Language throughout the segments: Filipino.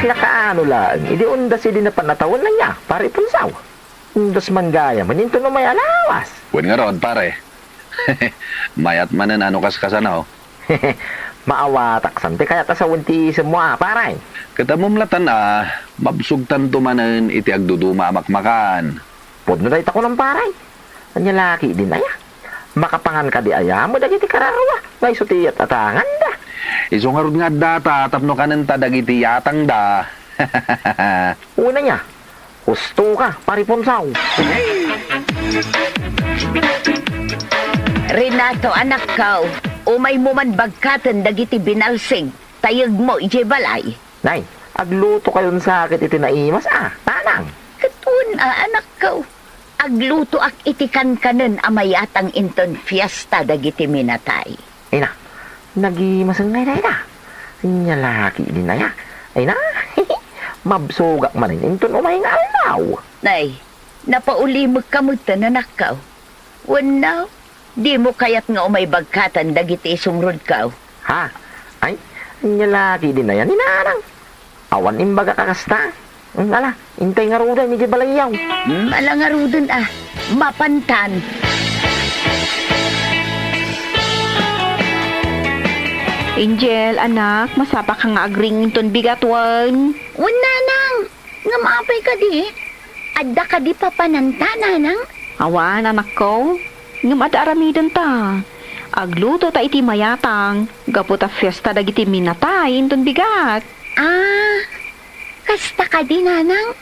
nakaano lang, idi undas idi na panatawan lang niya, pare punsaw. Undas man gaya, maninto no may alawas. Wen nga rod, pare. Mayat manen ano kaskasana, oh. Maawatak sante kaya tasawin ti semua, pare. Katamumlatan mabsugtan tumanen iti agduduma makmakan. Pod no dahit ako ng pare. Anya laki din aya. Makapangan ka di aya mo dagiti kararwa. Ngay sutiyat atangan da. Iso nga rod nga data, tapno kanen ta dagiti yatang da. Una niya, husto ka, pare punsaw. Renato, anak ka, umay mo man bagkatan dagiti binalsing. Tayag mo, ije balay. Nay, agluto kayon sa akit iti naimas, tanang. Katun, anak ka. Agluto ak itikan kanen amayatang inton fiesta dagiti minatay. Ay na, nagimasang ngay na. Anya laki din na ya. Ay na, mabsugak manin, inton umay nga alaw. Nay, napaulimag kamutan, anak ka. Wanaw, di mo kayat nga umay bagkatan dagiti sumrod ka. Ha? Ay, anya laki din na yan, inarang. Awan imbaga kakasta. Ala, intay nga ruda, medyo balayaw. Malangarudon mapantan. Angel, anak, masapa ka nga agring ton bigatwan. Wala nang, nga maapay ka di. Adda ka di papananta, nanang. Awan, anak ko. Ngam at aramidan ta. Agluto ta iti mayatang. Gaputa fiesta dagiti minatay ton bigat. Kasta ka di, nanang.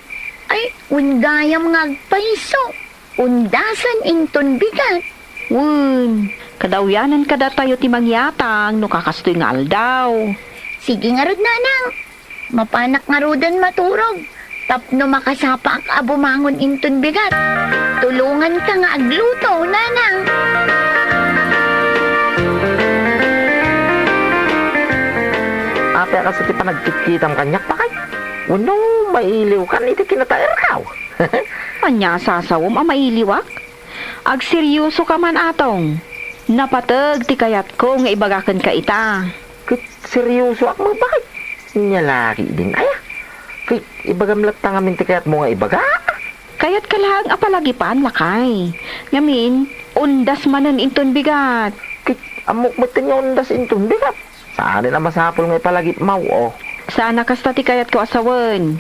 Ay, undayam nga agpaiso. Undasan inton bigat. Wun, kadawyanan kada tayo ti mangyatang no kakastoy nga aldaw. Sige nga rod, nanang. Mapanak nga rodan maturog. Tapno makasapa ak abumangon inton bigat. Tulungan ka nga agluto, nanang. Ate ka sa ti panagkikitang kanyak pa kay. Uno, mailiw ka iti kinataer kaw. Anya sasawom mailiwak? Agseryoso ka man atong. Napatag ti kayat ko nga ibagakan ka ita. Kit seryoso ak mo bakit? Nya laki din aya. Kit ibagamlat ta ngamin ti kayat mo nga ibaga. Kayat ka lang apalagipan lakay. Ngamin, undas manen inton bigat. Kit amok batin yung undas inton bigat. Saan na masapol nga ipalagip mau, oh. Sana kasta ti kayat ko asawan.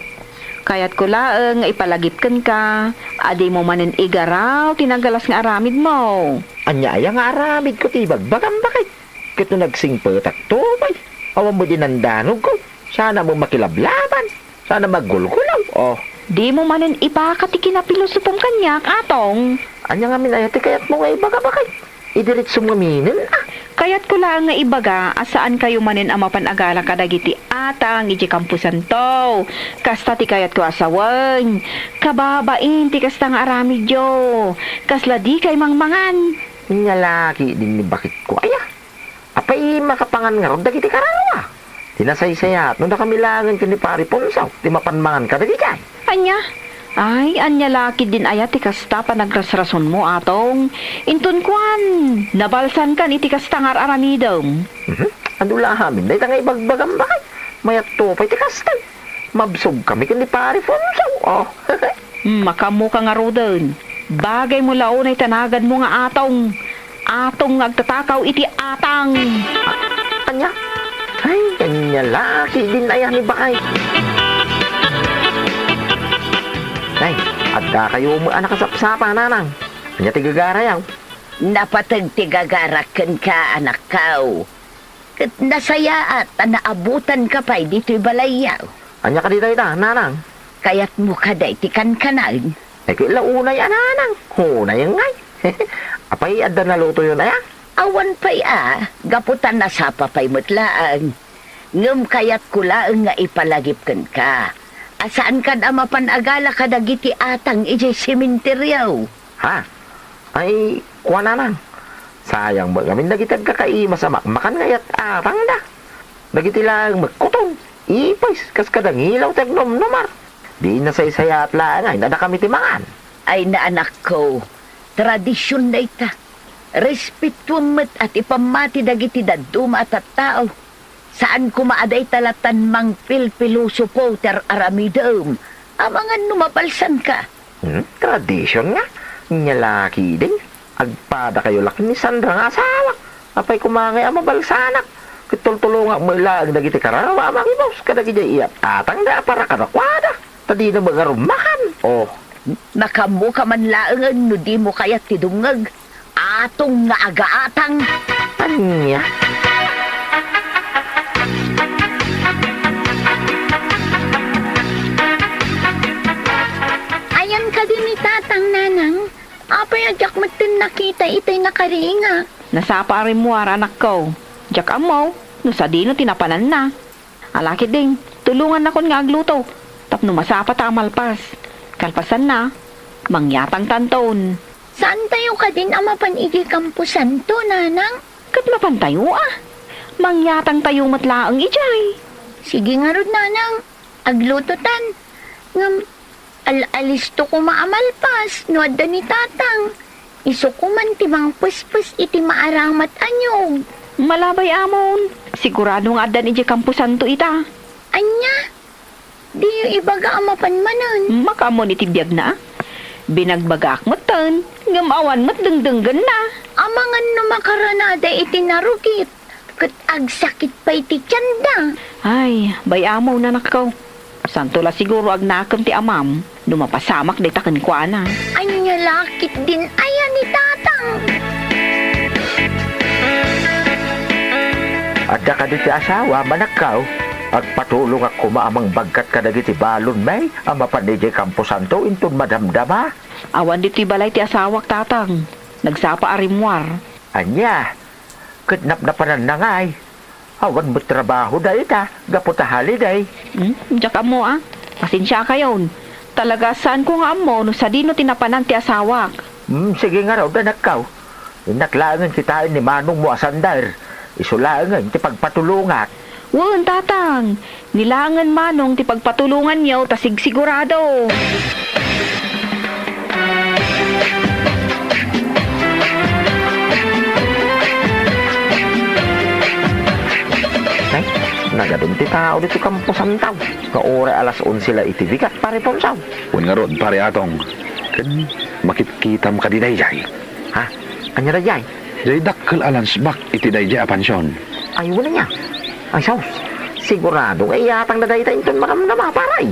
Kayat ko laeng nga ipalagipkan ka. Adi mo manen igaraw tinagalas nga aramid mo. Anya aya nga aramid ko tibag bagam bakit? Kito nagsingpetak tumay. Awan mo din ang danog ko. Sana mo makilablaban. Sana maggulgulaw, oh. Di mo manen ipakat ti kinapilusupong kanyak atong. Anya nga minayati kayat mo nga ibaga bakit? Idiritso mo minin, Kayat ko lang nga ibaga, asaan kayo manin ang mapanagala kadagiti atang iti kampusan to. Kasta ti kayat ko asawan. Kababain ti kasta nga aramidyo. Kasla di kay mangmangan. Nya laki din ni bakit ko aya. Apay makapangan nga ron dagiti kararawa. Tinasaysayat no nakamilangan ka ni pari punsaw. Ti mapanmangan ka dagiti kay. Anya? Ay, anya laki din aya ti kasta panagrasrason mo atong. Intun kwan, nabalsan kan iti kasta nga aramidom. Ano lahamin, dahil nga ibagbagam bakit? Mayat to pa iti kastay. Mabsog kami kan ni pari punsaw, oh. Makamu ka nga rodon. Bagay mo launay tanagan mo nga atong. Atong agtatakaw iti atang. Kanya? Ay, kanya laki din aya ni bakay. Nay, adda kayo mo anak kasapsapa, nanang. Kanya tigagarayaw. Napatag tigagarakan ka, anak kao. Kat nasaya at naabutan ka pa dito'y balayaw. Anya ka dito ita, nanang. Kaya't mo ka da itikan kanan. Ay, kailan unay, nanang. Unay ang ngay. Apay, adda na luto yun, aya. Awan pa'y gaputan na sa papay mutlaan. Ngam kaya't kulaang nga ipalagipkan ka. Asaan ka na mapanagala ka dagiti atang ije simenteryaw? Ha? Ay, kuha nanang. Sayang mo kami nagitag kakaima sa makmakan ngayat atang da. Nagiti lang magkutong. Ipais, kas kadang ilaw tagnom numar. Di na say-saya at lang ay nada kami timangan. Ay na anak ko, tradisyon na ita. Respetuam at ipamati dagiti daduma at tao. Saan kumaaday talatan mang pilpiluso po ter aramidom? Amangan numapalsan ka. Tradisyon nga. Nyalaki din. Agpada kayo laki ni Sandra nga asawa. Apay kumangay ang mabalsanak. Kitultulungan mo ilang dagiti karawa amang ibos. Kadagi jay iyat atang da para kadakwada. Tadi na mga rumahan. Oh, Nakamu ka man laangan no di mo kaya tidungag. Atong nga agaatang. anya. Ayan ka din ni tatang nanang. Apay ajak matin nakita itay nakaringa. Nasapa rin mo anak ko. Jak amaw, no sa dino tinapanan na. Alakit ding, tulungan na kon nga agluto. Tapno masapa ta malpas. Kalpasan na, mangyatang tanton. Saan tayo ka din amapan igi kampusan to, nanang? Kat mapantayo ah. Mangyatang tayo matlaang ijay. Sige nga rod, nanang. Aglutotan. Ngam, alisto ko maamalpas, no adda ni tatang. Iso ko man timang puspus iti maaramat anyog. Malabay amon. Sigurado nga adan ijay kampusan to ita. Anya? Di yung ibaga amapan manan. Makamon iti biyag na. Binagbagak mo tan. Ngamawan mo't dengdenggan na. Amangan no makaranada iti narugit. Kat agsakit pa iti tiyanda. Ay, bayamaw na nakaw. Santo la siguro ag nakam ti amam. Dumapasamak day taken kwa na. Anya lakit din ayan ni tatang. Adda ka di ti asawa, manakaw. Agpatulong ako maamang bagkat ka dagiti balon may. Ama pa ni Jay Camposanto, intun madamdama. Awan dito'y balay ti asawak tatang. Nagsapa arimwar. Anya, kadnap na panan na ngay. Awan mo trabaho da ita, gaputa haliday. Diyak mo ah. Pasensya kayon. Talaga saan ko nga mo no sa dino tinapanan ti asawak. Sige nga raw, danakaw. Inaklangan kitain ni Manong mo asandar. Isulangan ti pagpatulungat. Wan tatang. Nilangan manong ti pagpatulungan niyo tasig sigurado. Ay, nagadun ti tao dito kampusan taw. Kaora alas 11 sila itibigat pare ponsaw. Un nga rod, pare atong. Kan makitkitam ka di dayjay. Ha? Anya na jay? Jay dakkel alansbak iti dayjay a pansyon. Ayaw na niya. Ay, saus. Sigurado ay yatang na dayta intun makamdama paray.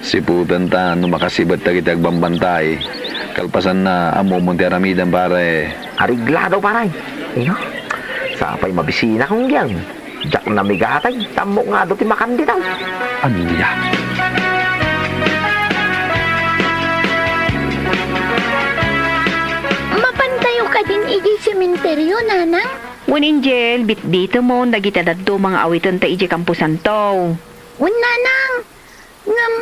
Siputan ta no makasibat ta kita agbambantay. Kalpasan na amo monti aramidan pare. Ariglado paray. Iyo. Sapay mabisina kong gyan. Diyak na migatay. Tamo nga do ti makandi daw. Anya? Mapantayo ka din igi sementeryo, nanang. Wan Angel, bit dito mo nagita dadto mga awiton ta iji kampusan to. Un, nanang. Ngam,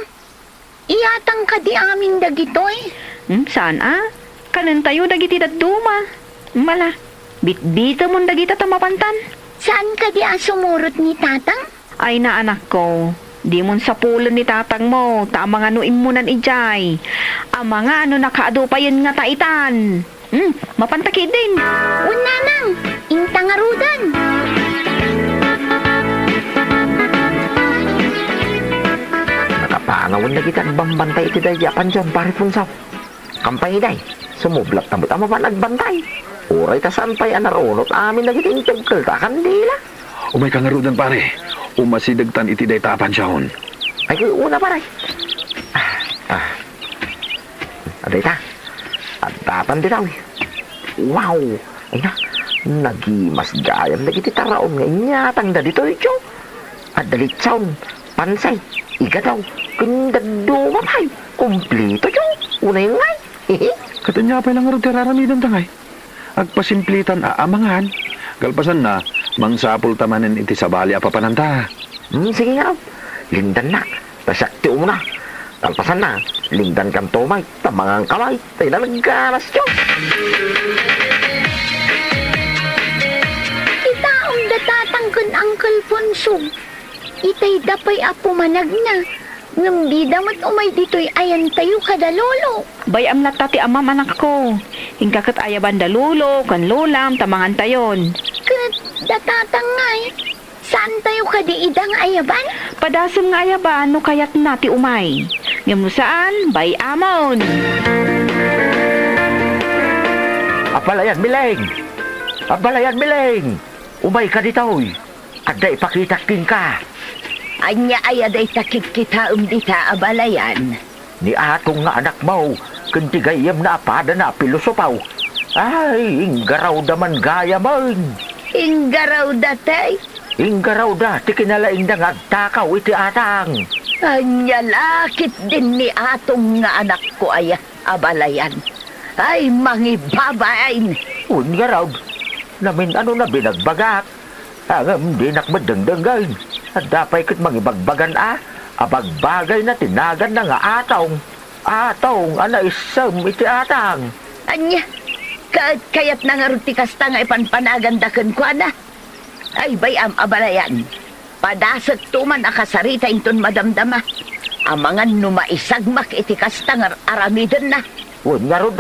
iyatang ka di aming dagitoy. Saan ah? Kanan tayo dagiti dadto ma. Mala, bit dito mo dagita tamapantan. Saan ka di asumurot ni tatang? Ay na anak ko, di mon sa pulon ni tatang mo, tama nga no imunan ijay. Ang mga ano nakaado pa yun nga taitan. Mapantakid din. Un, nanang. Intangarudan. Nakapangawan na kita nagbambantay iti dayapan dyan pare punsaw. Kampay day. Sumublak tamot ama pa nagbantay. Uray ta saan pa'y anaronot amin na giting tugkal ta kandila. Umay ka nga rodan pare. Umasidagtan iti dayta a pansyon. Ay ko'y una paray. Aday ta. At tapan di daw. Wow. Ay na. Nagimas gayam na giti taraon nga inyatang da dito ito. At dalitsaon. Pansay. Iga daw. Kundado matay. Kumplito ito. Una yung ngay. Katanya pa lang nga rod aramidan tangay. Agpasimplitan aamangan. Kalpasan na, mangsapul tamanin iti sabali a papananta. Sige nga. Lindan na. Tasakti mo na. Talpasan na. Lindan kang tumay. Tamangang kamay. Tayo na nagkaras ito. Itaong datatangkan Uncle Ponso. Itay dapay apo manag na. Ngambida mat umay dito'y ayan tayo kada lolo. Bayam na tati amam anak ko. Hingkakat ayaban da lulo, kan lulam, tamangan tayon. Kat datatangay. Saan tayo kadiidang ayaban? Padasam nga ayaban no kayat nati umay. Ngam no saan, bay amon. Abalayan, Mileng! Abalayan, Mileng! Umay ka ditoy! Ada ipakitakin ka! Anya ayaday takik kita dita abalayan. Ni atong nga anak mo, kantigayam na apada na pilosopaw. Ay, inggaraw daman gaya man! Inggaraw datay. Inggaraw da, ti kinalaing da nga takaw iti atang. Anya lakit din ni atong nga anak ko ay abalayan. Ay, mangibabain. Inggaraw, namin ano na binagbagak. Angam di nakmadangdanggan. At dapay kat mangibagbagan abagbagay na tinagan na nga atong. Atong, ana isam iti atang. Anya, kayat na nga ruti kasta nga ipanpanagandakan ko, ana. Ay, bayam abalayan. Padasag tuman akasarita inton madamdama. Amangan numaisagmak iti kasta nga aramidan na. Nga rod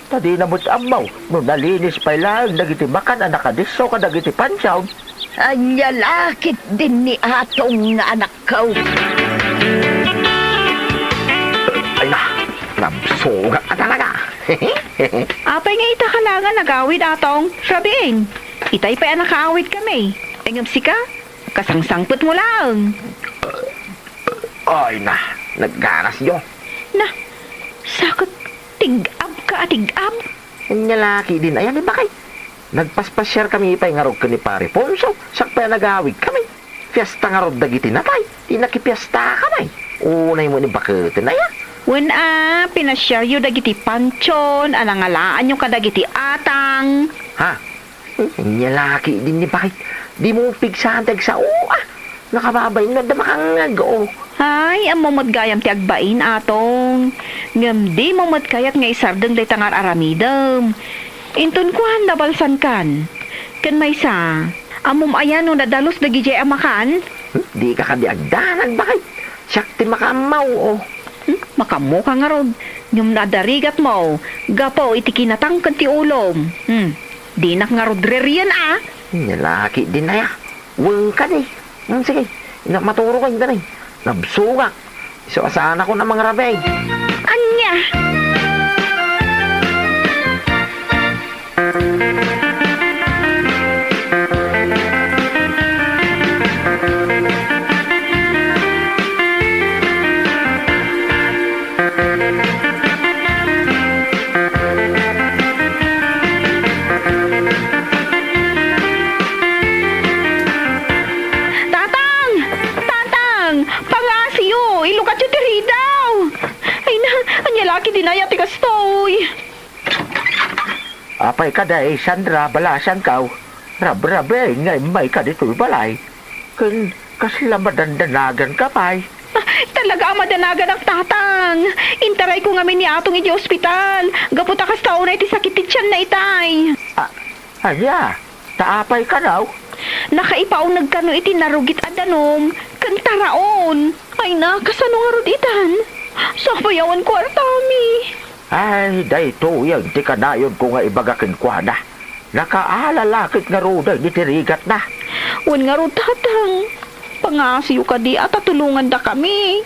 tadi na mo't amaw, no nalinis pa lang, nagitimakan na nakadiso ka nagiti pansyaw. Anya lakit din ni atong nga anak ko. Ay na, nabsuga ka talaga. Apay nga ita kalangan nagawid atong. Sabihin, itay pa nakaawid kami. Engam sika, kasangsangput mo lang. Ay na, naggaras nyo. Na, sakot tig-ab ka tig-ab. Ang laki din, ayan ni bakay. Nagpaspasyar kami ipay nga rog ka ni pare Ponso. Sakpay nagawid kami. Fiesta nga rog dagiti natay. Di nakipiesta kamay. Unay mo ni bakitin na yan. When pinasyar yu dagiti panchon, alangalaan yung kadagiti atang. Ha? Ang laki din ni bakay. Di mo pigsahan tag sa nakababay na damakangag Ay, ang mamad gayam ti agbain atong. Ngam di mamad kayat nga isardeng day tangar aramidem. Inton kuhan nabalsan kan. Kan may sa, amom ayan no nadalos dagi jay amakan. Di ka kadiagdanan bakay. Siyak ti makamaw Makamo ka nga rod. Ngam nadarigat mo, gapo iti kinatangkan ti ulom. Di nak nga rod rerian Ang laki din na ya. Huwag ka di. Sige, maturo ka yung nabsugak. So, asaan ako ng mga rabay. Anya! Laki dinaya ti kastoy. Apay ka day, Sandra, balasan kaw. Rab-rabe, ngay may ka dito'y balay. Kasla madandanagan ka pay. Talaga madanagan ang tatang. Intaray ko nga ni atong iti ospital. Gaputa kastoy na iti sakit ti tiyan na itay. Anya, taapay ka daw? Nakaipaunag ka no iti narugit adanom. Kantaraon. Ay na, kasano nga ruditan? Sa payawan ko artami. Ay, dayto yung ti kanayon ko nga ibagakin kwa na. Nakaalalakit nga roday ni tirigat na. Wan nga ro tatang. Pangasiyo ka di at tulungan da kami.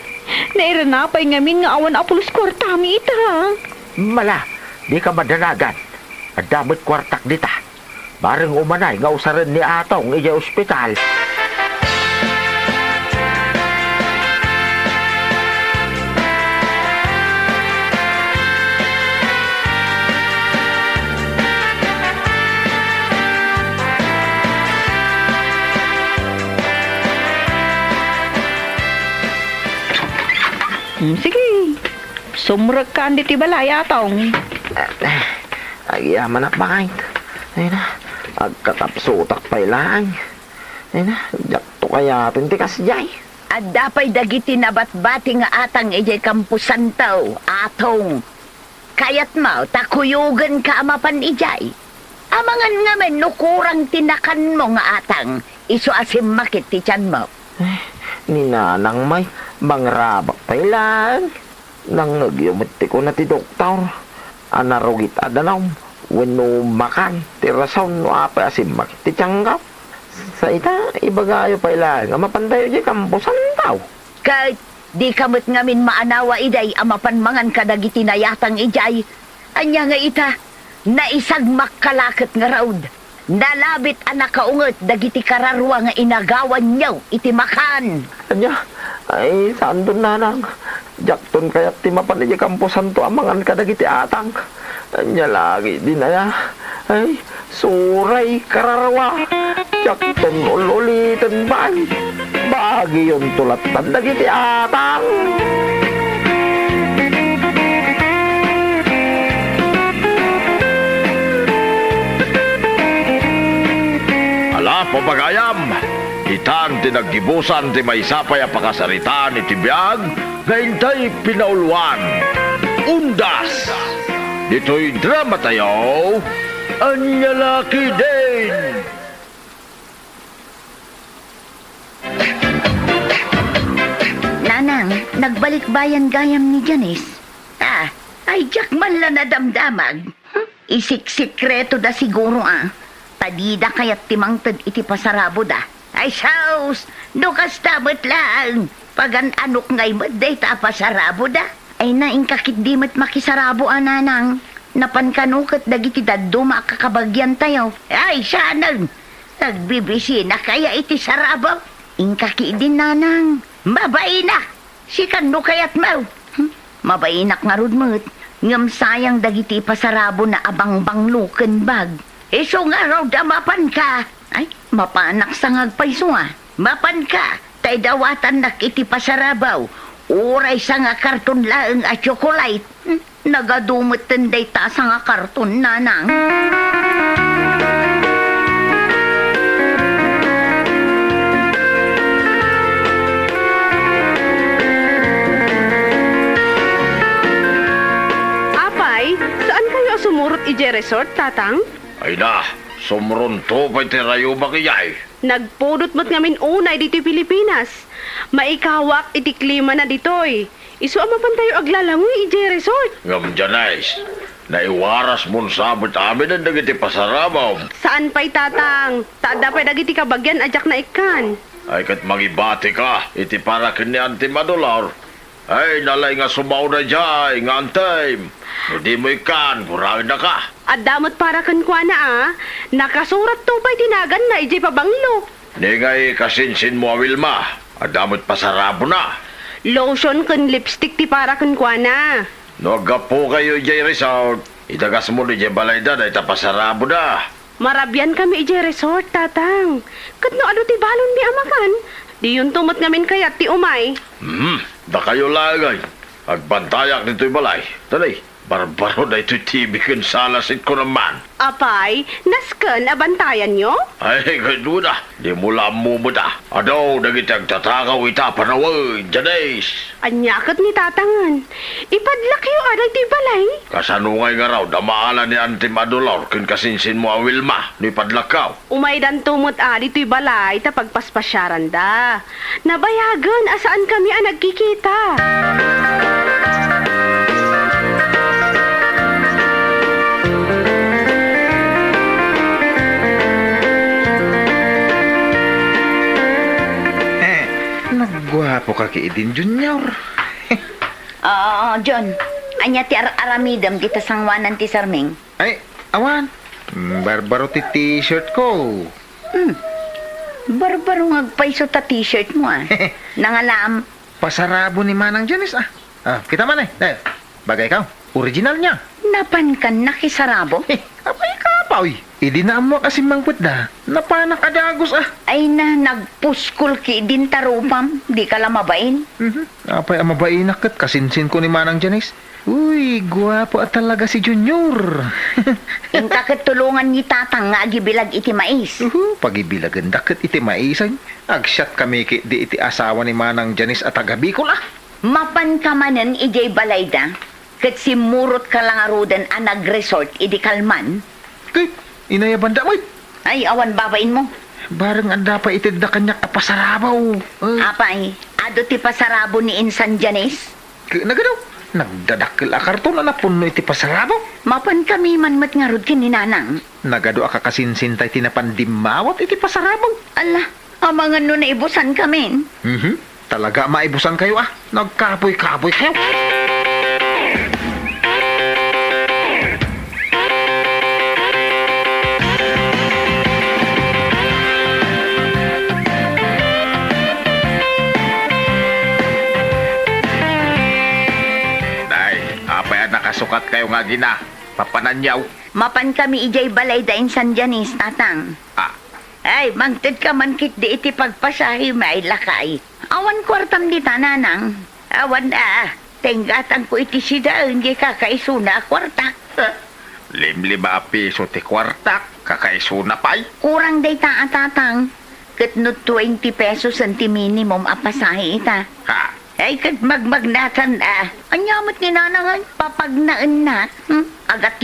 Nairanapay ngamin nga awan apulos kwartami ita. Mala, di ka madanagan. At damit kwartak dita. Bareng umanay nga usaran ni atong iya ospital. Sige. Sumrag ka andi ti balay atong. Ay, yaman at bakay. Ay na, agkatapsutak pa'y lang. Ay na, jakto kaya pintikas jay. At dapay dagiti nabat-bati nga atang ijay kampusan tao, atong. Kayat mo, takuyugan ka amapan ijay. Amangan nga men, nukurang tinakan mo nga atang, iso asim makit ti tiyan mo. Ninanang may mangrabak pa'y lang. Nangagyumuti ko na ti doktor. Anarugit adanom. Weno makan, ti rason no apa asim makit ti tiyanggaw. Sa ita, ibagayo pa ilang. Ang mapandayo di kampusan tao. Kahit di kamot ngamin maanawa iday amapan mangan kadagiti nayatang ijay. Anya nga ita, naisagmak kalakit nga raud. Nalabit anak kaungot dagiti kararwa nga inagawan niyaw iti makan. Anya, ay saan doon nanang? Jakton kaya't ti mapandayo di kampusan to amangan kadagiti atang. Anya lagi din na ay, suray kararwa. Jakton ulitin ba? Bagi yung tulatan dagiti atang. Ala, papagayam! Itan tinaggibusan ti may sapay a pakasaritaan iti biyag, gaintay pinauluan. Undas! Dito'y drama tayo, Anyalaki din! Nanang, nagbalik bayan gayam ni Janice. Ay jak man la nadamdamag. Isik-sikreto da siguro Padida kayat timangtad iti pasarabo da. Ay saus, dukas tabot lang. Pagan anok ngay maday ta pasarabo da. Ay naingkakit di mat makisarabo nanang. Napankanukat dagiti daddo makakabagyan tayo. Ay sanang, nagbibisi na kaya iti sarabo. Ingkaki din nanang. Mabay na! Si kano kayat mo? Mabainak nga rudmut. Ngam sayang dagiti pasarabo na abang-bangluken bag. Iso nga raw damapan ka. Ay, mapanak sa ngagpaiso Mapan ka. Tay dawatan nak iti pasarabaw. Uray sa nga karton laeng at chocolate. Nagadumot tenday ta sa nga karton nanang. Sumurot ije resort, tatang? Ay na, sumron to pa'y tirayo makiyay. Nagpudot mo't ngamin unay dito Pilipinas. Maikawak iti klima na ditoy. Isu amapan tayo aglalangoy ije resort. Ngam Janice, naiwaras mon sabot amin ang dagiti pasarabaw. Saan pa'y tatang? Taada pa'y dagiti kabagyan ajak na ikan. Ay kat magibati ka, iti para kini $1 Ay, nalay nga sumaw na dyan, nga antay. Hindi mo ikan, kurangin na ka. At damot para kan kwa na nakasurat to pa'y tinagan na ije pabanglo. Di ngay kasinsin mo, Wilma. At damot pasarabo na. Lotion kan lipstick ti para kan kwa na. Nagapo kayo dyan resort. Itagas mo ni dyan balay da, na itapasarabo na. Marabyan kami ije resort, tatang. Katno ano ti balon mi amakan? Di yun tumot ngamin kayat ti umay. Da kayo lagay. Agbantayak nito'y balay. Talay, barbaro na ito'y TV kan salasit ko naman. Apay, nasken abantayan nyo? Ay, ganuna. Di mula mumuda. Adaw, nagitag tatakaw ita panaway, Janice. Anyakot ni tatangan. Ipadlak yu adag ti balay. Kasanungay nga raw, damaala ni Auntie Madolor, kin kasinsin mo ang Wilma, ni Padlakaw. Umaydan tumot dito'y balay ta pagpaspasyaran da. Nabayagan asaan kami nagkikita. Nagwapo ka kay Edin Junior. Oo, John. Anya ti aramidam dito sangwanan ti Sarming. Ay, awan. Barbaro ti t-shirt ko. Barbaro ngagpaiso ta t-shirt mo Nangalam. Pasarabo ni Manang Janice kita man Dahil, bagay ka. Original niya. Napan kan nakisarabo. Apay ka pa, uy. Idi na amo kasi mangput na. Napanak adagos Ay na nagpuskol ki din tarupam. Di ka lamabain. Apay amabain kat kasinsin ko ni Manang Janice. Uy, guwapo at talaga si Junior. Yung kakatulungan ni tatang nga agibilag iti mais. Pagibilagan dakit iti maisan. Agsyat kami ki di iti asawa ni Manang Janice at agabi ko Mapan ka manen ijay balayda. Kat simurot ka lang arudan nag-resort idi kalman. Kay, inaya banda mo. Ay, awan babain mo. Barang anda pa itid na kanyak apasarabaw. Apay, ado ti pasarabo ni Insan Janice. Nagadaw, Nagdadakil a karton na puno iti pasarabaw. Mapan kami manmat nga rod kininanang. Nagado a kakasinsintay tinapandimawat iti pasarabaw. Ala, amang ano na ibusan kami. Talaga maibusan kayo ah. Nagkapoy-kapoy kayo. Day, apay nakasukat kayo nga gina. Papananyaw. Mapan kami ijay balay dain San Janis, tatang. Ah, Ay, mangtid ka man kit di iti pagpasahi may lakay. Awan kwartam di tananang. Awan tenggatan ko iti sida hindi kakaisuna kwarta. limlima piso ti kwartak. Kakaisuna pa'y. Kurang day tatang. Kat no 20 pesos ang ti minimum apasahi ita. Ha, Ay, kat magmagnatan Anyamot ni nanangan, papagnaan na. Agat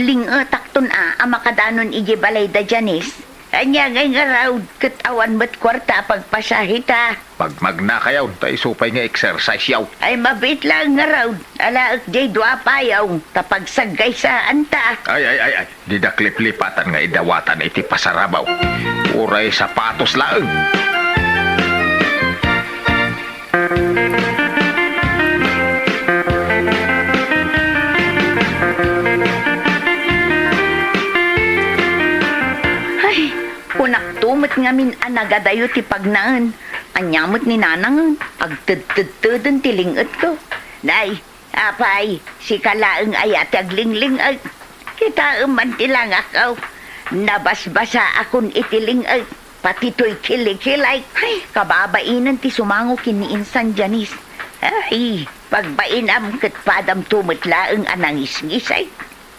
takton amakadanon iji balay da Janis. Anya ngay nga raw, kat awan mat kwarta pagpasahita. pag magna kayaw, tayo supay nga exercise yaw. Ay, mabit lang nga raw. Alaak jay dua payaw, tapag saggay sa anta. Ay. Di da kliplipatan nga idawatan iti pasarabaw. Uray sapatos laeng. Ay, unak tumot ngamin anagadayo ti pagnaan. Anyamot ni nanang, agtudtudtudun tilingot ko. Nay, apay, si kalaeng ayat aglingling ay. Kita man tilang akaw. Nabasbasa akon itiling ay. Pati to'y kilikilay. Ay, kababainan ti sumango kiniinsan Janis. Ay, pagbainam kat padam tumot laeng anangisngis ay.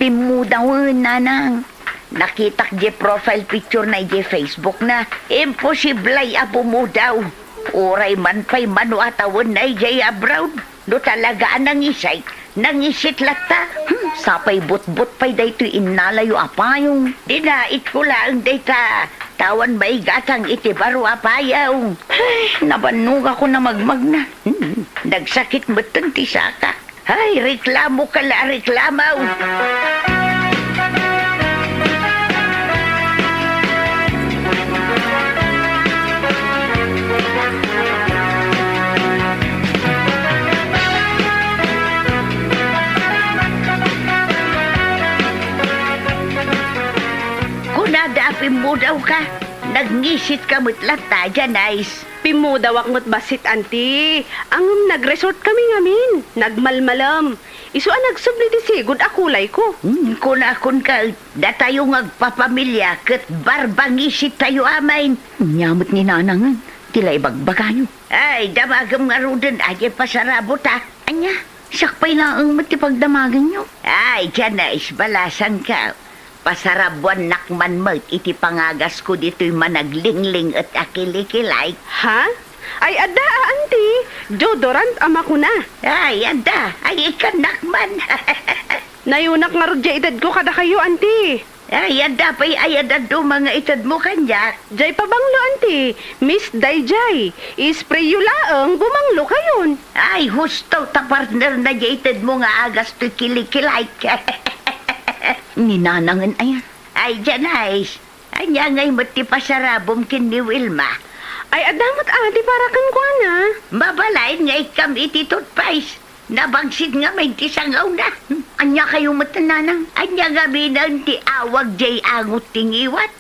Pimudawan nanang. Nakitak je profile picture na je Facebook na. Imposible ay abo mo daw. Oray man pa'y manuatawan na je abroad. No talaga nangisay. Nangisit lata. Sapay but-but pa'y dayto'y inalayo apayong. Dinait ko lang dayta. Tawan may gatang iti baro apayaw. Ay, nabanug ako na magmag na. Nagsakit beton ti saka. Ay, reklamo ka la reklamaw. Kunadapin mo daw ka. Nagngisit ka mutlat ta dyan, Nice. Pimudawak mo't basit, anti. Ang nag-resort kami ngamin. Nagmalmalam. Isu nagsubli di sigod akulay ko. Kunakon ka, da tayo ngagpapamilya, kat barbangisit tayo amain. Nyamot ni nanangan, tila ibagbagayo. Ay, damagam nga rudan, aja pasarabot Anya, sakpay lang ang matipagdamagan nyo. Ay, dyan na isbalasan ka. Pasarabuan nakman mo, iti pangagas ko dito'y managlingling at akilikilay. Ha? Ay, ada, anti. Deodorant ama ko na. Ay, anda, ay ikanakman. Nayunak nga rodya edad ko kada kayo, anti. Ay, anda pa'y ayadad do mga itad mo kanya. Jay pabanglo, anti. Miss Dayjay. Ispray yu laeng, bumanglo kayon. Ay, husto ta partner na jaytad mo nga agas to kilikilay. Ninanangan ayan. Ay, dyan Nice. Anya ngay mati pasarabom kin ni Wilma. Ay, adamot ati para kan kwa na. Babalain nga ikam iti toothpaste. Nabangsit nga may tisangaw na. Anya kayo matananang. Anya nga binan ti awag jay angot tingiwat.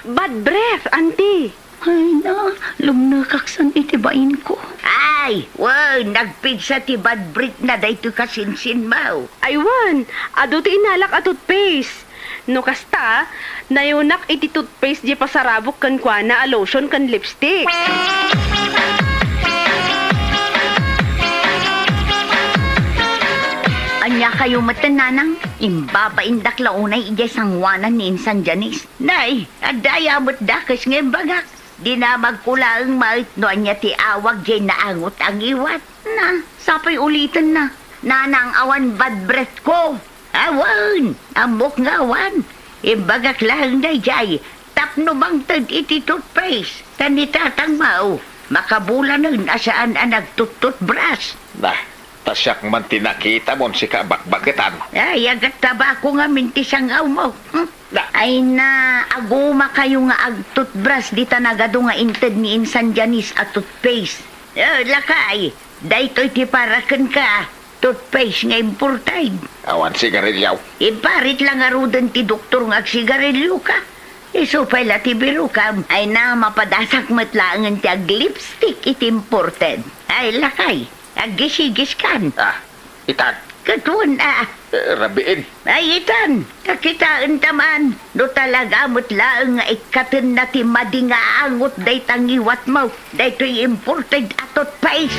Bad breath, anti. Ay na, lumnakaksan itibain ko. Ay, wow, nagpigsa ti bad breath na dayto kasinsin mo. Aywan, ado ti inalak a toothpaste. No kasta, nayunak iti toothpaste di pasarabok kan kwa na a lotion kan lipstick. Anya kayo matananang, imbabaindak launay ijay sangwanan ni Insan Janis. Nay, adaya mo't dakas ngayon bagak. Di na magkulaang mait no anya ti awag jay naangot ang iwat. Na, sapay ulitan na. Nanang awan bad breath ko. Awan, amok nga awan. Imbagak lang day jay. Tapno bang tad iti toothpaste. Kanitatang mau. Makabulan nun asaan ang nagtututbras. Bah, Tasyak man tinakita mo si kabakbakitan. Ay, agat tabako nga minti sangaw mo. Na. Ay na, aguma kayo nga ag toothbrush di tanagado nga inted ni Insan Janis at toothpaste. Lakay, daytoy ti parakan ka. Toothpaste nga importay. Awan sigarilyaw. Iparit lang arudan ti doktor nga agsigarilyo ka. Iso pala ti biro ka. Ay na, mapadasak matlaangan ti ag lipstick iti imported. Ay, lakay, aggisigis kan. Itan. Katuan Rabiin. Ay, itan, kakitaan taman. No talaga mutlaang nga ikatin na ti madingaangot day tangiwat mo. Day to'y imported atot pais.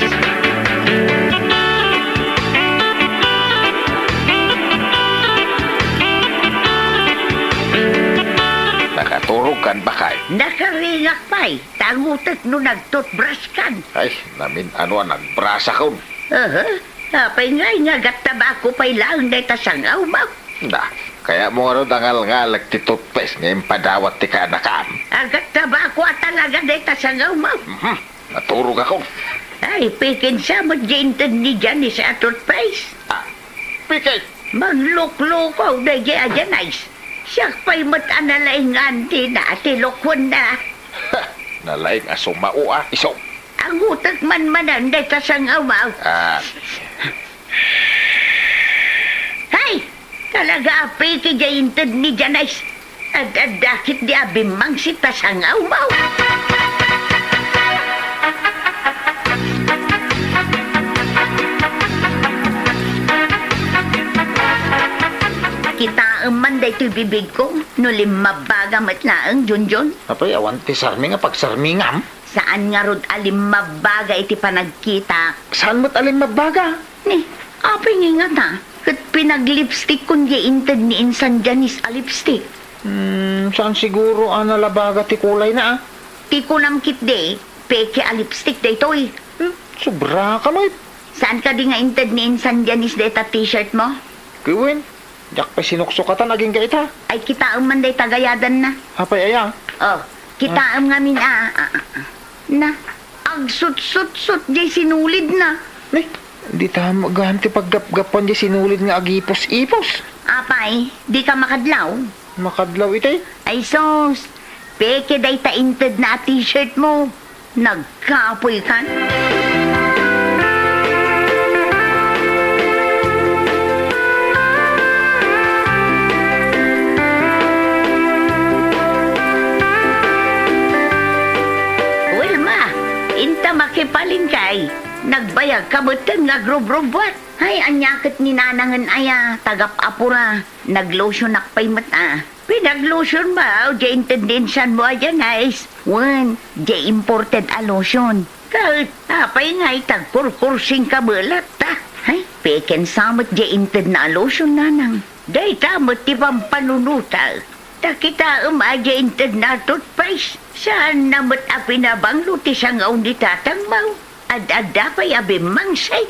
Nakaturog kan bakay. Nakaringak pa'y, tangutak no nagtoothbrush kan. Ay, namin ano ang nagbrasa kon. Apay nga gattabako pa'y lang day tasangaw mo. Da, kaya mo nga dangal nga ti toothpaste ngayon padawat ti kanakam. Agat tabako at talaga day tasangaw mo. Naturog ako. Ay, pikin sa mo jinted ni Janis at toothpaste. Pikay. Maglukloko na Janais. Siya pa'y mat-analaingan din na tilokon na. Nalaing asumao iso. Ang utak man mananday ka sang amaw. Hay! Talaga api kajayintad ni Janais. At dakit di abimang si tasang amaw. Kita man day to'y bibig ko, no limabaga matlaang Junjun. Apay, awan ti sarmi nga pagsarmingam. Saan nga rod alimmabaga iti panagkita? Saan mo't alin mabaga? Ni, apay nga ta. Kat pinaglipstick kun inted ni Insan Janis a lipstick. Saan siguro ang nalabaga ti kulay na Ti kulam kit de, peke a lipstick de toy. Sobra ka mo. Saan ka di nga inted ni Insan Janis de ta t-shirt mo? Kiwin, yak pa sinuksukatan naging kaita. Ay kita man day tagayadan na. Apay, aya. Oh, kita nga min na, ag sut-sut-sut di sinulid na. Ni, di tayo maghanti paggap-gapan di sinulid nga agipos-ipos. Apay, di ka makadlaw? Makadlaw itay. Ay sos, peke day ta inted na t-shirt mo. Nagkapoy kan? Inta makipalin kay. Nagbayag kabutan nga grub-rubat. Ay, anyakit ni nanangan aya, tagap-apura. Naglotion nakpay mata. Pinaglotion ba? O di intendensyan mo ayan, guys. One, di imported a lotion. Kahit apay nga itagkurkursing kabalat, ta. Ay, peken samot di inted na lotion nanang. Day tamot ti pampanunuta. Takita umadya inted na toothpaste. Saan namat apinabanglo ti sangaw ni tatangmaw? Ad-ada pa'y abimangsay.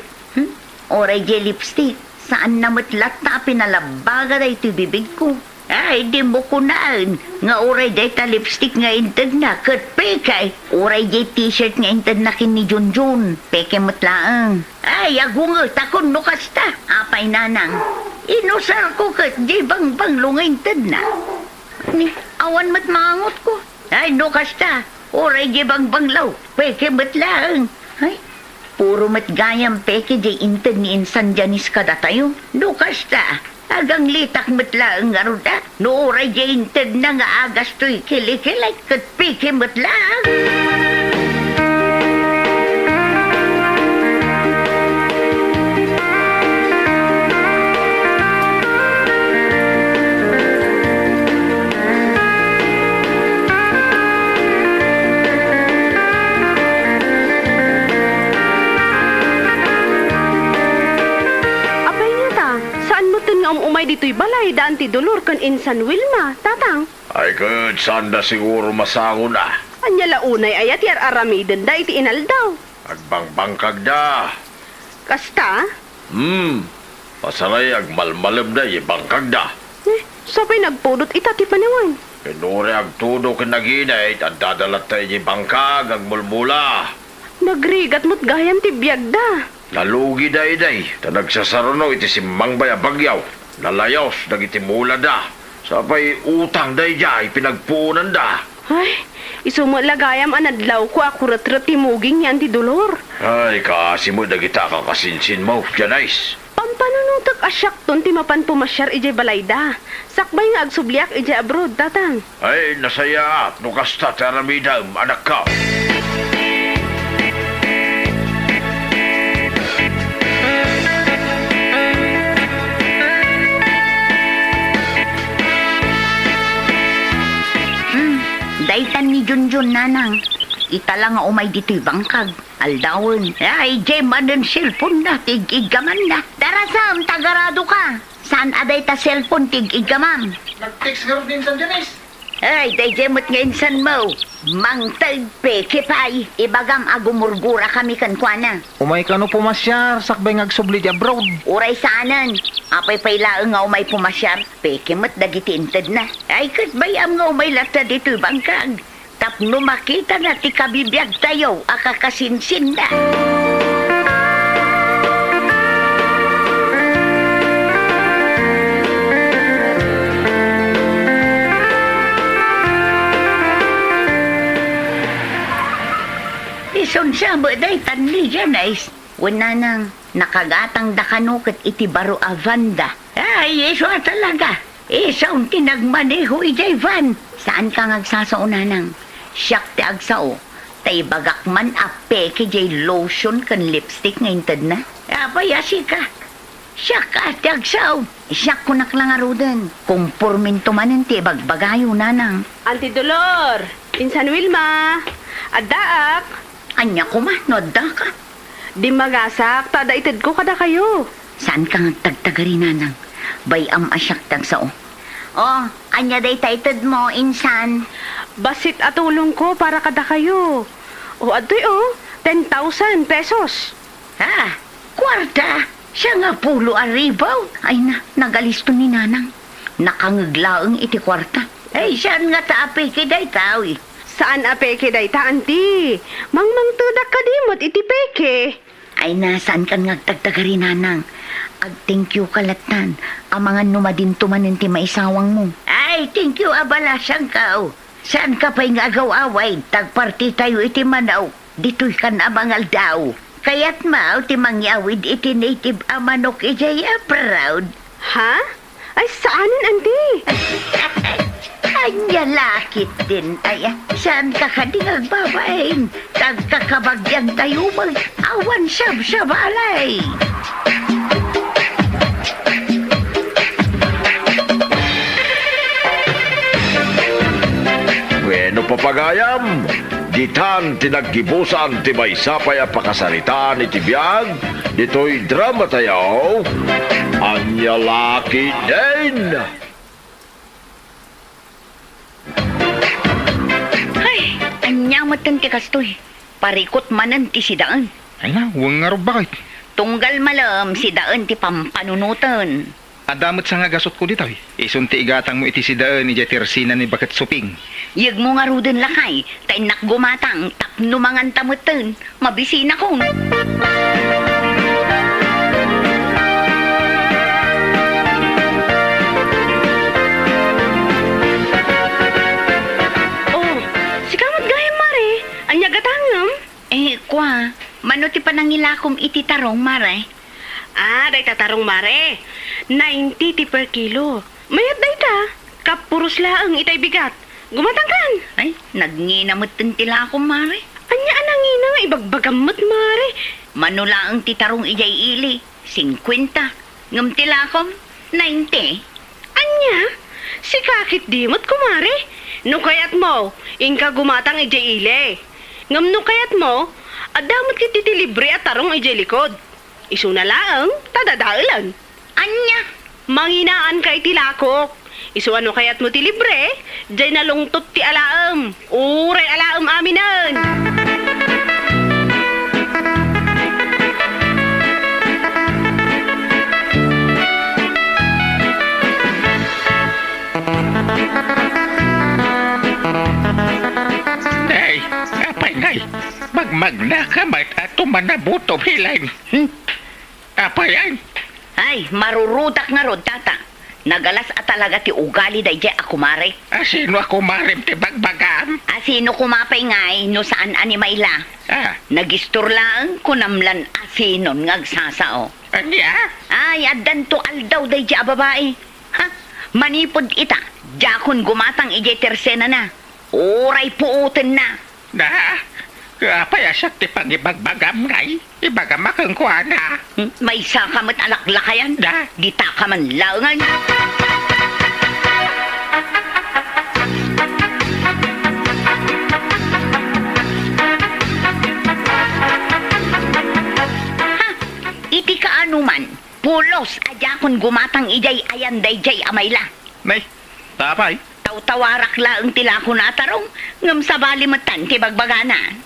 Oray di lipstick. Saan namat lata pinalabaga na iti bibig ko? Ay, di mo kunaan. Nga oray di ta lipstick nga inted na. Kat pekay. Oray di t-shirt nga inted na kin ni Junjun. Peke matlaang. Ay, agungot akong nukasta. Apay nanang. Inusar ko kat di bang-banglo nga inted na. Ni, awan mat mangot ko. Ay, no kasta. Oray di bang banglaw. Peke matlaang. Ay, puro matgayam peke di inted ni Insan Janis kada tayo. No kasta. Agang litak matlaang nga ruda. No oray di inted na nga agas to'y kilikilay. Kat peke matlaang. Umay dito'y balay daan ti Dolor kan Insan Wilma, tatang. Ay, good. Sanda siguro masango na. Anya launay ayat yar aramiden da iti inaldaw. Agbangbangkag da. Kasta? Pasaray agmalmalab da, ibangkag da. Sabay nagpudot ita ti paniwan. Pinuri agtudo kinaginay at dadalat tayo bangkag agmulmula. Nagrigat mo't gayam ti biyag da. Nalugi day, nagsasarano iti simbang baya bagyaw. Nalayos, dagiti mula da. Sapay utang day jay, pinagpuunan da. Ay, isumo lagayam anadlaw ko akurat-rat timuging yan ti dolor. Ay, kasi mo dagita kakasinsin mo, Janice. Pampanunutak asyak ton ti mapan pumasyar ije balayda. Sakbay nga agsubliak ije abroad, tatang. Ay, nasaya at nukasta taramidam, anak ka. Daytan ni Junjun nanang. Itala nga umay dito'y bangkag. Aldawon. Ay, Gemma ng cellphone na. Tig-igaman na. Darasam, tagarado ka. Saan aday ta cellphone tig-igamam? Nag-text nga rin din sa Janice. Ay, day jemot nga insan mo. Mang tagpe, kipay. Ibagam agumurgura kami kan kuana. Umay ka no pumasyar, sakbay nga agsubli di abroad. Uray saanan. Apay pailaang nga umay pumasyar. Pekimot dagiti inted na. Ay, katbayam nga umay lata dito'y bangkag. Tapno makita na ti kabibiyag tayo, akakasinsin na. Ison siya mo day tanli Janice. Wala nang nakagatang dakanukot iti baro avanda. Ay, iso talaga. Isaw tinagmaneho ijay van. Saan ka ngagsasauna nang? Siyak ti agsao. Tay bagak man ape kijay lotion kan lipstick ngayon tad na. Apayasi ka. Siyak ka ti agsaw. Siyak ko naklangarudan. Kung porminto manin ti bagbagayo nanang. Auntie Dolor, Insan Wilma, Adaak, Anya ko man, nodda ka. di magasak, tada ited ko kada kayo. Saan ka ngagtagtagari nanang? Bayam asyak tagsao. Oh, anya day taited mo, insan. Basit at tulong ko para kada kayo. O adoy 10,000 pesos. Ha? Kwarta? Siya nga pulo aribaw. Ay na, nagalisto ni nanang. Nakangaglaang iti kwarta. Ay, saan nga taapi kiday tao eh. Saan apeke day ta, auntie? Mangmangtudak ka dimot iti peke. Ay na, saan ka ngagtagtagari nanang? Ag-thank you kalatan. Amangan numadinto manin ti maisawang mo. Ay, thank you abala siyang kao. Saan ka pa'y ngagaw-away? Tagparti tayo iti manaw. Dito'y kan amangal daw. Kaya't mao ti mangyawid iti native amanok ijaya proud. Ha? Ay, saanin, auntie? Anya lakit din ay saan ka kadingang babaeng tagkakabagyang tayo mag awan sab alay. Bueno, papagayam. Ditan tinaggibusan ti may sapay a pakasaritaan iti biyag. Dito'y drama tayo. Anya laki din. Ay, anya matan ti kastoy. Parikot manan ti sidaan. Ay na, huwag nga rin bakit. Tunggal malam sidaan ti pampanunutan. Adamot sa nga gasot ko dito. Isunti igatang mo iti si daan ni Jetersina ni Bakat Suping. Yag mo nga ruden lakay. Tay nakgumatang tapno mangan tamutan. Mabisina kong. Oh, si kamot gaya mare. Anya gatangam? Kwa, mano ti panangilakom iti tarong mare? Ah, day tatarong mare. 90 ti per kilo. Mayat day ta. Kapuros laang itay bigat. Gumatangkan. Ay, nagnginamot tila ako mare. Anya anangina nga ibagbagamot mare. Manula ang titarong ijay ili, 50. Ngam tilakom, 90. Anya? Si kakit dimot kumare. No kayat mo, ingka gumatang ijay ile. Ngam no kayat mo, adamot kiti ti libre at tarong ijay likod. Isu na laang, tadadailan. Anya? Manginaan ka itilakok. Isu ano kayat mo ti libre, jay nalungtot ti alaam. Uray alaam aminan. Day, apay ngay. magnakamat at tumanabuto hilain. Apa yan? Ay, marurudak nga rod, tata. Nagalas at talaga ti ugali day ako mare. Sino ako marim ti bagbagam? Asino kumapay ngay no saan animayla. Nagistor lang kunamlan asinon ngagsasao. Anya? Ay, adan to aldaw day a babae. Ha? Manipod ita. Jakon gumatang ije tersena na. Oray puutin na. Apa ya siya ti pangibagbagam ngay? Ibagamakang ko na. May sakamat alaklakayan. Gita ka man laungan. Ha? Iti ka anuman. Pulos ajakon gumatang ijay ayan dayjay amayla. Nay, tapay. Taw-tawarak laang tila ko natarong. Ngam sa balimatan ti bagbagana.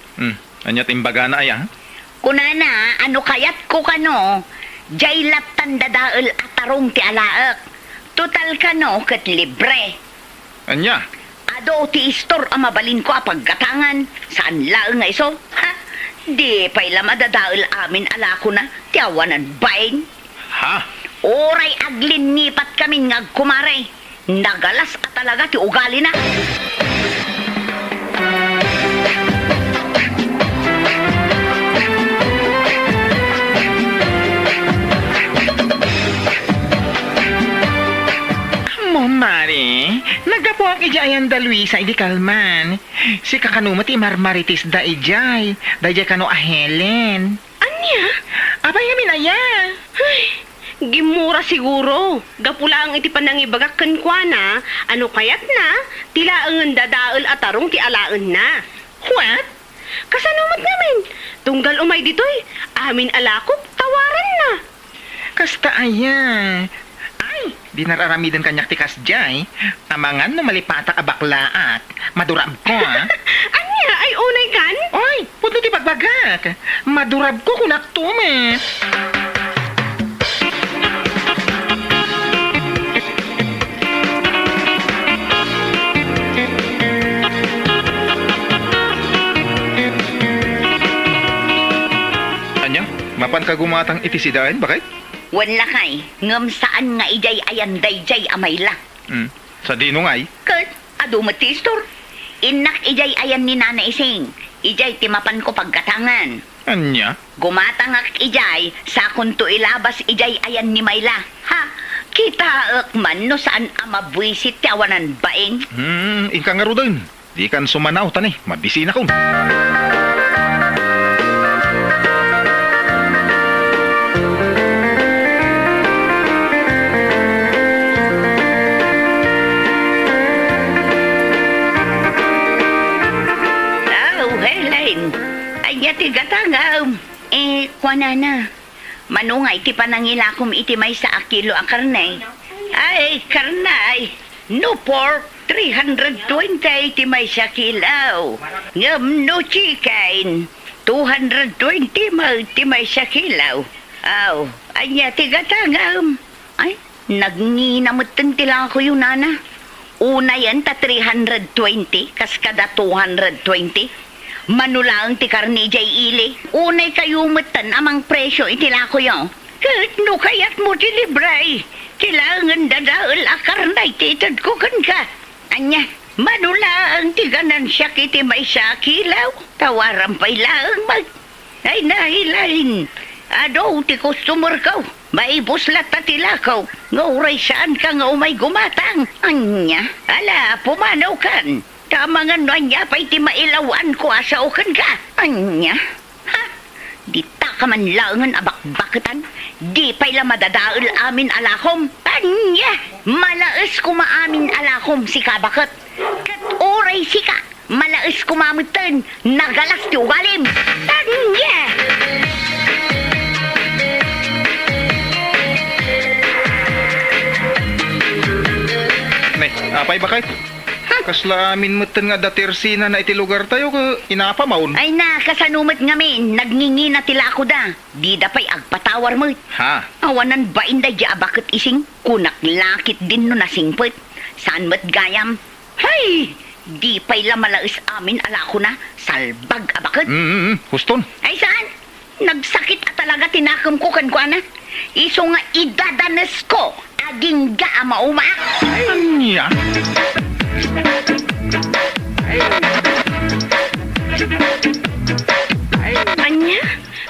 Anya timbaga na ayang? Kunana, ano kayat ko kano? Jay latan dadael atarong ti alaak. Total kano ket libre. Anya? Ado ti istor amabalin ko apagkatangan. Saan laang nga iso? Ha? Di pa'y lamadadael amin alako na. Ti awanan bain. Ha? Oray aglin nipat kami ngag kumare. Nagalas at talaga ti ugali na. Mari, nagapo ang ijayan da Luisa idi kalman. Si kakanumati marmaritis da ijay. Da ijay kano a Helen. Anya? Abay yamin aya. Ay, gimura siguro. Gapula ang iti panangibagakan kwa na, ano kayat na, tilaangan dadaal at tarong ti alaan na. What? Kasanumat namin. Tunggal umay ditoy, amin alakop, tawaran na. Kasta aya. Ay, di nararamidan kanyak tikas jay. Amangan no malipata a baklaat. Madurab ko Anya, ay unay kan? Oy, puto ti bagbagak. Madurab ko kunak tumet. Anya, mapan ka gumatang itisidaan, bakit? Wala kay, ngam saan nga ijay ayan dayjay amayla. Sa dinungay? Kat, ado matistor. Inak ijay ayan ni Nana Ising. Ijay timapan ko pagkatangan. Anya? Gumatangak ijay, sa kunto ilabas ijay ayan ni Mayla. Ha? Kita man no saan amabwisit ti awanan baing. Ika nga rodon. Di kan sumanaw tani, mabisi na ko. Anya ti gatangam. Kwanana. Manungay ti panangilakom iti may sa akilo ang karnay. Ay, karnay. No pork, 320 ti may sa kilaw. Ngam no chicken, 220 ti may sa kilaw. Aw, anya ti gatangam. Ay, nagnginamutan tila ako yun, nana. Una yan ta 320, kas kada 220. Manulang ti karni jay ili. Unay kayumutan amang presyo itila ko yun. Kahit no kayat mo ti libre. Kailangan dadaal akarnay titad ko kan ka. Anya, manulang ti ganansya kiti may sa kilaw. Tawaran pa'y laang mag. Ay nahilain. Ado ti customer ko. Maibuslat na tila ko. Ngauray saan ka nga umay gumatang. Anya, ala, pumanaw kan. Tama nga niya pa'y ti mailawan ko asaukan ka. Anya? Ha? Di ta ka man laangan abakbakitan. Di pa'y la madadaal amin alakom. Anya? Malaes ko maamin alakom si kabakat. Kat oray si ka. Malaes ko mamutan. Nagalas ti ugalim. Anya? Nay, apay bakit? Kasla amin mutan nga datersina na iti lugar tayo ka inapa maun. Ay na, kasanumat ngamin. Nagningi na tila ako da. Di da pa'y agpatawar mo. Ha? Awanan ba inday di abakit ising? Kunak lakit din no nasingpit. Saan mat gayam? Hay! Di pa'y lamalaos amin ala ko na. Salbag abakot. Huston. Ay saan? Nagsakit at talaga tinakam ko kan kuana. Iso nga idadanes ko. Aging ga mauma. Anya? Anya?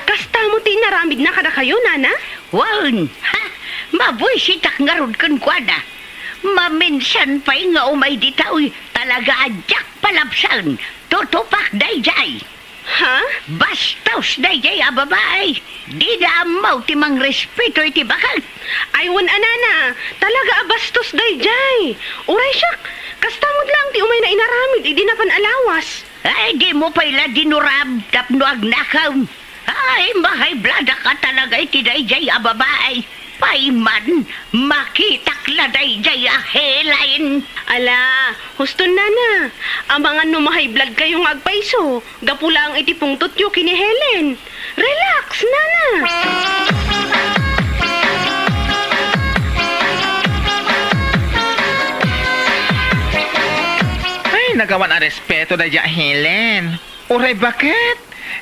Kasta mo tinaramid na kada kayo, nana? Wan. Ha? Mabuy sitak nga rod kan kuana. Maminsan pa'y nga umay ditaw. Talaga adyak palapsan. Tutupak dayjay. Ha? Bastos dayjay a babae. Di na amaw timang respeto iti bakal. Aywan anana, talaga abastos dayjay. Uray siya, kastamod lang ti umay na inaramid, idi na panalawas. Ay, di mo pa'y dinurab tapno agnakaw. Ay, mahay blada ka talaga iti dayjay a babae. Paiman, makitakla dayjay a helain. Ala, huston nana, ang mga numahay blood kayong agpaiso, gapula ang itipong tutyo kini Helen. Relax, nana. Ay, nagawan ang respeto na dya, Helen. Uray, bakit?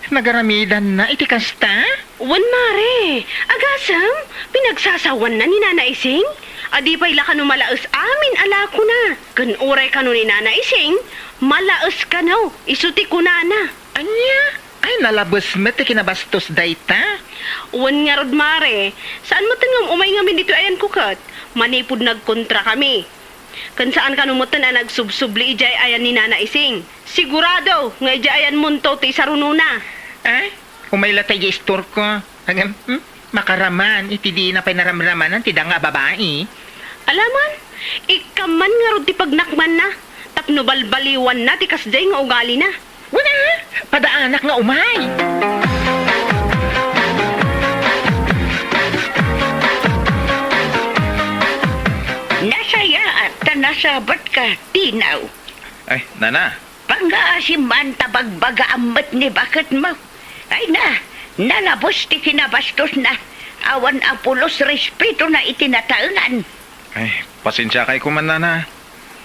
Nagaramidan na iti kasta? Wan mare, agasam, pinagsasawan na ni Nana Ising. Adi pa'y laka no malaos amin ala ko na. Kan uray ka no ni Nana Ising, malaos ka no, isuti ko nana. Anya? Ay, nalabos mo ti kinabastos dayta. Wan nga rod mare, saan mo tangam umay ngamin dito ayan kukat? Manipod nagkontra kami. Kan saan ka numutan na nagsubsubli ijay ayan ni Nana Ising. Sigurado, nga ijay ayan munto ti sarununa. Ay, umayla tayo store ko. Hanggang, makaraman, iti di na pinaramraman ng tidang nga babae. Alaman, ikaman nga rod ti pagnakman na. Tapno balbaliwan na ti kasday nga ugali na. Wala, padaanak nga umay. Nasaya at nasabat ka, tinaw. Ay, nana. Pangaasiman tabagbaga amat ni bakit mo. Ay na, nalabos ti kinabastos na. Awan ang pulos respeto na itinataungan. Ay, pasensya kay kuman, nana.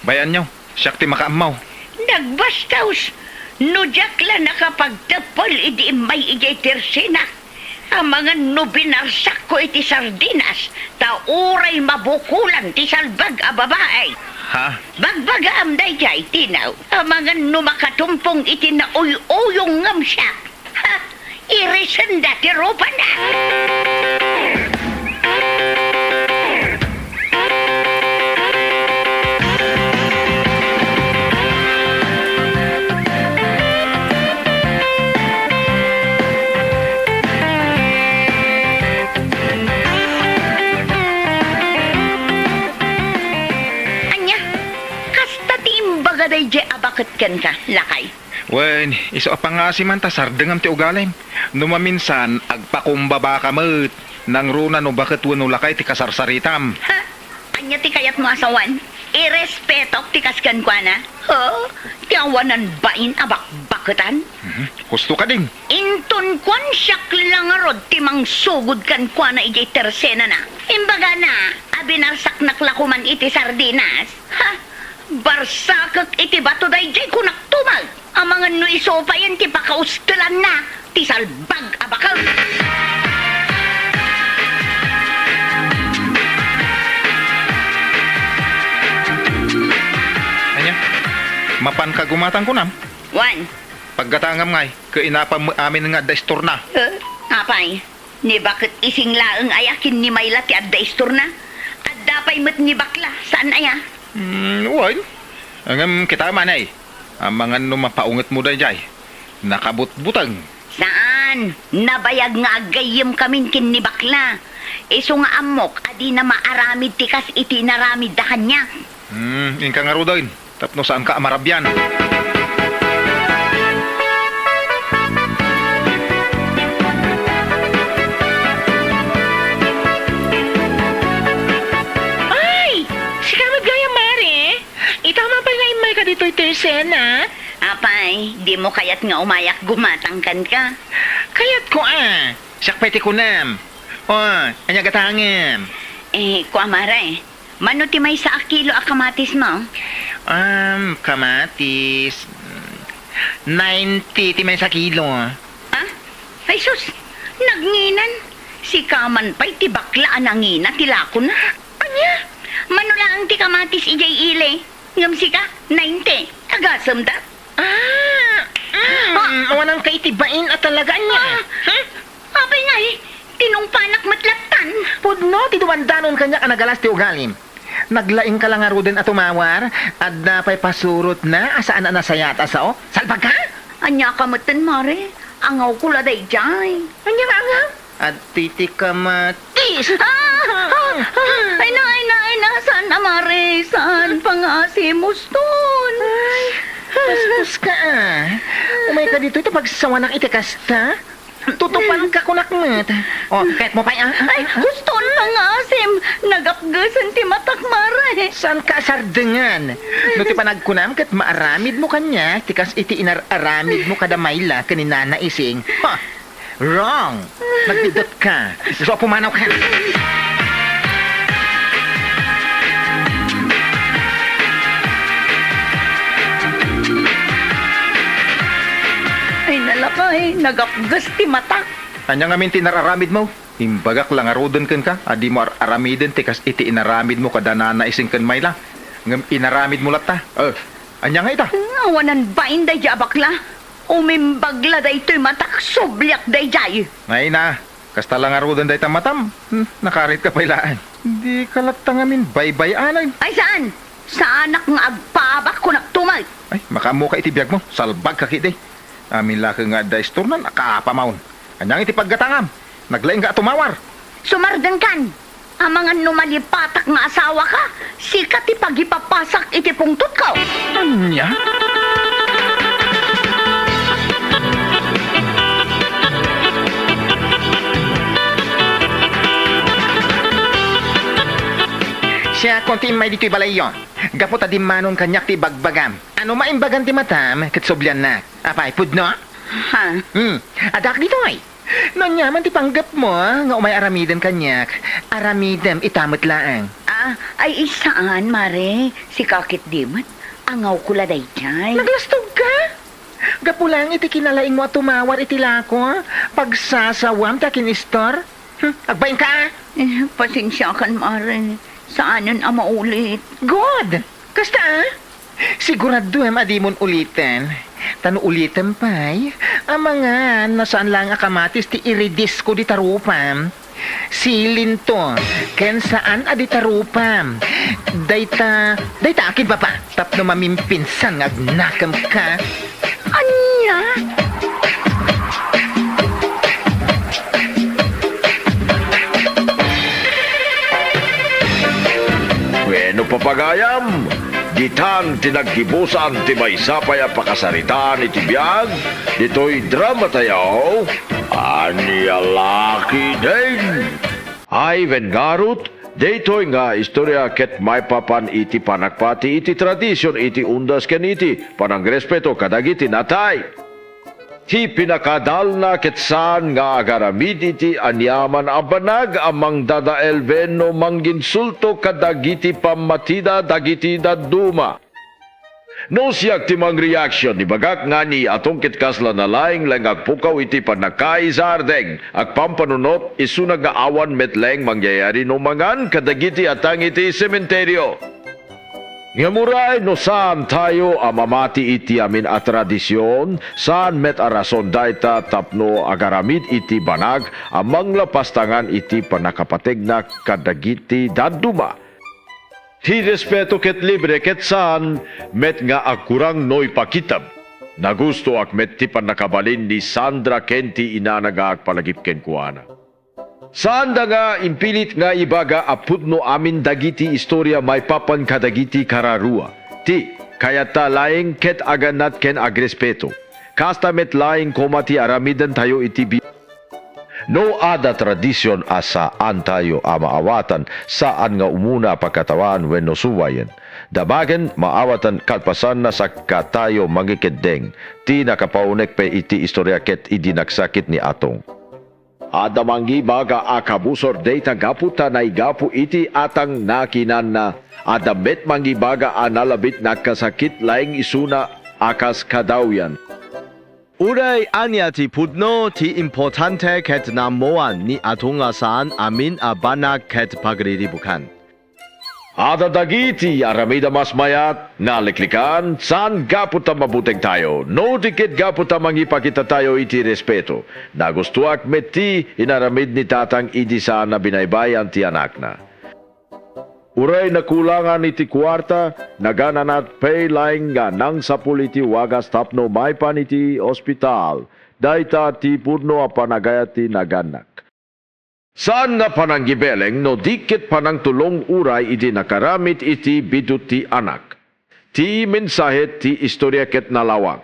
Bayan nyo, siyak ti makaamaw. Nagbastaws. Nujak la nakapagtapol idi may ijay tersina. Ang mga nubinarsak ko iti sardinas. Tauray mabukulan ti salbag a babae. Ha? Bagbaga am dayjay tinaw. Ang mga numakatumpong iti na uyong ngam siya. Ha? Irisanda ti ropa na. Anya, kasta ti imbaga dayjay abakit ken ka, lakay. Wen, iso pa nga si man tasardengam ti ugalim. Numaminsan, agpakumbaba ka mo't. Nang runa no bakit wano lakay ti kasarsaritam. Ha? Anya ti kayat mo asawan? Irespetok ti kaskan kwa na? Ho? Ti awanan bain abak-baketan? Gusto ka din. Inton kwan siyak lang rod ti mang sugod kan kwa na ijay tersena na. Imbaga na, abinarsak naklakuman iti sardinas. Ha? Barsakak iti bato dayjay kunak tumag. Ang mga nuisopa yan ti pakaustulan na. Ti salbag abakaw. Anya, mapan ka gumatang ko nam. Wan, Paggatangam ngay, kainapam amin nga daistor na. apay, ni bakit ising laeng ayakin ni Mayla ti adda istor na? At dapay met ni bakla, saan aya? Uwan. Angam kita man ay. Ang mga numapaungat mo da jay. Nakabut-butang. Saan? Nabayag nga agayim kamin kin ni bakla. Iso nga amok, adi na maaramid tikas iti naramid da kanya. Inka nga ro doon. Tapno saan ka amarabyan. Ay, si kamad gaya, Mare. Itama pa nga imay ka dito'y tersena. Apay, di mo kayat nga umayak gumatangkan ka. Kayat ko Siyak pwede ko nam. Anya gatangin. Kuamara mano ti may sa akilo akamatis mo? Kamatis. 90 ti may sa kilo. Ah? Ay sus, nagnginan. Si Kaman pa'y ti baklaan ang ngina, tilako na. Anya? Manula ang ti kamatis ijay ile. Ngam si ka, 90. Agasam da. Wanang kaitibain at talaga niya. Abay nga tinungpanak matlatan. Pudno, ti duwandanon kanya ka nagalas ti ugalim. Naglaing ka lang nga ruden at tumawar at napay pasurot na asaan na nasayat asao. Salpag ka? Anya kamatan, Mare. Angaw ko laday jay. Anya nga nga? At titi kamatis. Ay na, saan na, Mare? Saan pangasimos ton? Pastos ka Umay ka dito ito pagsawa ng itikasta. Tutupan ka kunakmat. Kahit mo pa Ay, guston pangasim. Nagapgasan ti matak, Mare. Saan ka sardengan? No ti panagkunam kat maaramid mo kanya, tikas iti inararamid mo kada mayla kanina na ising. Wrong! Nagbidot ka. So pumanaw ka. Ay, nalakay. Nagapgas ti matak. Anya nga minti nararamid mo? Imbagak lang arudan kan ka, adi mo aramiden tikas iti inaramid mo kada nana ising kan may lang. Ngam inaramid mo lata. Anya nga ita? Awanan bain day bakla. Umimbagla day to'y matak. Sublyak day jay. Ay na, kasta lang arudan day tamatam. Nakarit ka pailaan. Hindi ka lata nga min baybay anay. Ay, saan? Sa anak nga agpaabak ko nagtumay. Ay, makamu ka itibiyag mo, salbag ka kiti. Amin laki nga da isturnan, nakapamaon. Anyang iti paggatangam, naglaing ka tumawar. Sumardan kan. Ang mga numalipatak nga asawa ka, sikat ipagipapasak iti pungtot ko. Anya? Siya konti may dito'y balayon. Gapot adi manon kanyak ti bagbagam. Ano maimbagan ti matam, katsoblyan na. Apay, pudno? Ha? Adak dito ay. No nyaman ti panggap mo, nga umay aramidan kanyak. Aramidem itamot laang. Ay isaan, Mare? Si kakit dimat. Angaw ko laday jay. Naglastog ka? Gapulang iti kinalaing mo at tumawar iti lako. Pagsasawam takin istor. Agbayin ka? Pasensya kan, Mare. Saanan ang maulit? God! Kasta Sigurado adimon ulitin. Tano ulitin pa'y. Ang mga nasaan lang akamatis ti iridis ko di tarupam. Silin to. Ken saan adi tarupam. Dayta akin pa pa. Tapno mamimpinsan agnakam ka. Anya? Bueno papagayam, ditan tinaggibusan ti may sapay a pakasaritaan iti biyag, dito'y drama tayo, aniya laki din. Ay vengarut, dito'y nga istorya ket may papan iti panagpati iti tradisyon iti undas ken iti panangrespeto kadagiti natay. Ti pinakadal na ketsan nga agaramid iti anyaman abanag amang dadael veno mangginsulto kadagiti pamatida dagiti daduma. No siyak ti mang reaksyon ni bagak nga ni atong kitkasla na laing lang agpukaw iti panakaisardeng ag pampanunot isu nagaawan metleng mangyayari no mangan kadagiti atang iti sementeryo. Ngamuray no saan tayo amamati iti amin a tradisyon, saan met a rason dayta tapno agaramid iti banag amang lapastangan iti panakapateg na kadagiti daduma. Ti respeto ket libre ket saan met nga agkurang noy pakitab. Nagusto ak met ti panakabalin ni Sandra Kenti inanaga agpalagip ken kuana. Saan da nga impilit nga ibaga apudno amin dagiti istorya may papan kadagiti kararua. Ti, kayata laing ket aganat ken agrespeto. Kasta met laing komati aramidan tayo iti no ada tradisyon asaan tayo amaawatan saan nga umuna pagkatawan wenno suwayen. Dabagen maawatan kalpasan na sa katayo magikedeng. Ti nakapaunek pe iti istorya ket idinagsakit ni atong. Adamangi baga akabusor data gaputa na igapu iti atang nakinan na. Adamet mangi baga analabit nakasakit laing isuna akas kadawyan. Uray anya ti putno ti importante ket namoan ni atungasan amin abanak ket pagriri bukan. Ada dagiti aramida mas mayat naliklikan san gaputa mabuteng tayo. No dikit gaputa mangipakita tayo iti respeto. Nagustuak meti inaramid ni tatang idi sana binaybayan ti anak na. Uray nakulangan iti kwarta, nagananat pay laing nga nang sapul iti wagas tapno may pan iti ospital. Dayta ti purno a panagayat ti naganak. Saan nga pananggibeleng no dikit panang tulong uray iti nakaramit iti bidut ti anak. Ti mensahe ti istorya ket nalawag.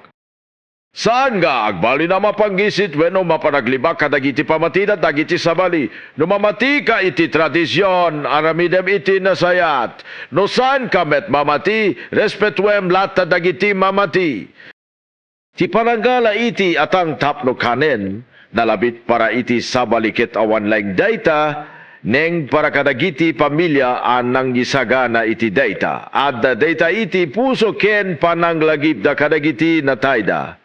Saan nga agbali na mapanggisit wenno mapanaglibak kadagiti pamatida dagiti sabali. No mamati ka iti tradisyon aramidem iti nasayat. No saan ka met mamati respetuem lata dagiti mamati. Ti pananggala iti atang tapno kanen nalabit para iti sabalikit awan laing dayta, neng para kadagiti pamilya anang gisagana iti dayta. Adda dayta iti puso ken pananglagip da kadagiti natayda.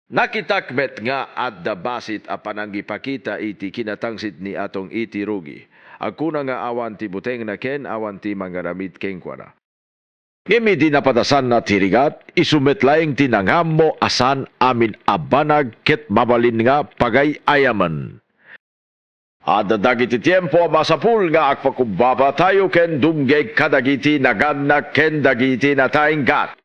Nakitakmet nga adda basit a pananggipakita iti kinatangsit ni atong iti rugi. Agkuna nga awan ti buteng na ken awan ti mangaramid ken kwa. Ngemi di napadasan na tirigat, isumet laing tinangam mo asan amin abanag ket mabalin nga pagay ayaman. Ada dagiti tiempo masapul nga agpakumbaba tayo ken dumgeg kadagiti naganak ken dagiti natainggat.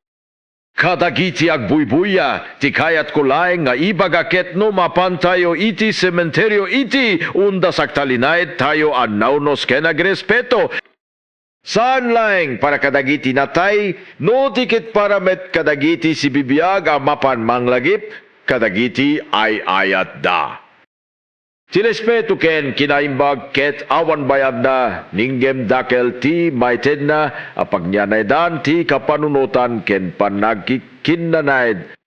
Kadagiti agbuybuya, ti kayat ko laing nga ibaga ket no mapantayo iti sementeryo iti unda saktalinayet tayo annaunos ken agrespeto. Saan laing para kadagiti natay, no tikit para met kadagiti si bibiyag mapan manglagip, kadagiti ay ayat da. Sinespeto ken kinaimbag ket awan bayad na, ninggem dakel ti maited na, apag nyanaydan ti kapanunutan ken panagkikinanayd